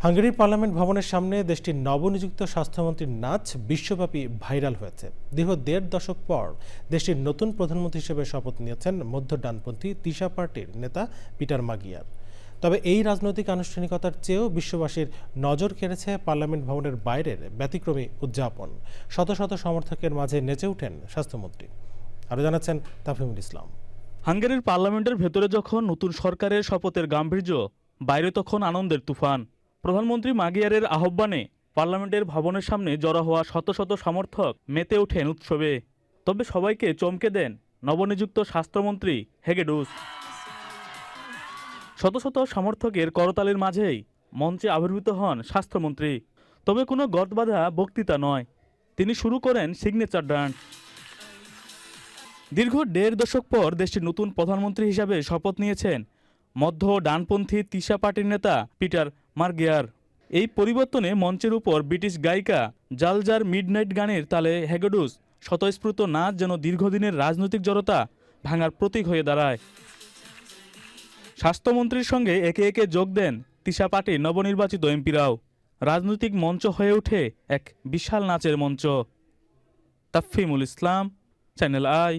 হাঙ্গেরির parliament ভবনের সামনে দেশটির নবনিযুক্ত স্বাস্থ্যমন্ত্রীর নাচ বিশ্বব্যাপী ভাইরাল হয়েছে। দীর্ঘ ১.৫ দশক পর দেশটির নতুন প্রধানমন্ত্রী হিসেবে শপথ নিয়েছেন মধ্য ডানপন্থী তিশা পার্টির নেতা পিটার মাগিয়ার। তবে এই রাজনৈতিক আনুষ্ঠানিকতার চেয়েও বিশ্ববাসীর নজর কেড়েছে পার্লামেন্ট ভবনের বাইরের ব্যতিক্রমী উদযাপন। শত শত সমর্থকের মাঝে নেচে ওঠেন স্বাস্থ্যমন্ত্রী। আরও জানাচ্ছেন তাফহিমুল ইসলাম। হাঙ্গেরির পার্লামেন্টের ভেতরে যখন নতুন সরকারের শপথের গাম্ভীর্য, বাইরে তখন আনন্দের তুফান। প্রধানমন্ত্রী মাগিয়ারের আহ্বানে পার্লামেন্টের ভবনের সামনে জড়ো হওয়া শত শত সমর্থক মেতে ওঠেন উৎসবে। তবে সবাইকে চমকে দেন নবনিযুক্ত স্বাস্থ্যমন্ত্রী হেগেডুস। শত শত সমর্থকের করতালির মাঝেই মঞ্চে আবির্ভূত হন স্বাস্থ্যমন্ত্রী। তবে কোনো গতবাঁধা বক্তৃতা নয়, তিনি শুরু করেন সিগনেচার ডান্স। দীর্ঘ ১.৫ দশক পর দেশটির নতুন প্রধানমন্ত্রী হিসাবে শপথ নিয়েছেন মধ্য ডানপন্থী তিশা পার্টির নেতা পিটার মারগিয়ার। এই পরিবর্তনে মঞ্চের উপর ব্রিটিশ গায়িকা জালজার মিডনাইট গানের তালে হেগেডুস স্বতঃস্ফূর্ত নাচ যেন দীর্ঘদিনের রাজনৈতিক জড়তা ভাঙার প্রতীক হয়ে দাঁড়ায়। স্বাস্থ্যমন্ত্রীর সঙ্গে একে একে যোগ দেন তিশা পার্টির নবনির্বাচিত এমপিরাও। রাজনৈতিক মঞ্চ হয়ে ওঠে এক বিশাল নাচের মঞ্চ। তাফহিমুল ইসলাম, চ্যানেল আই।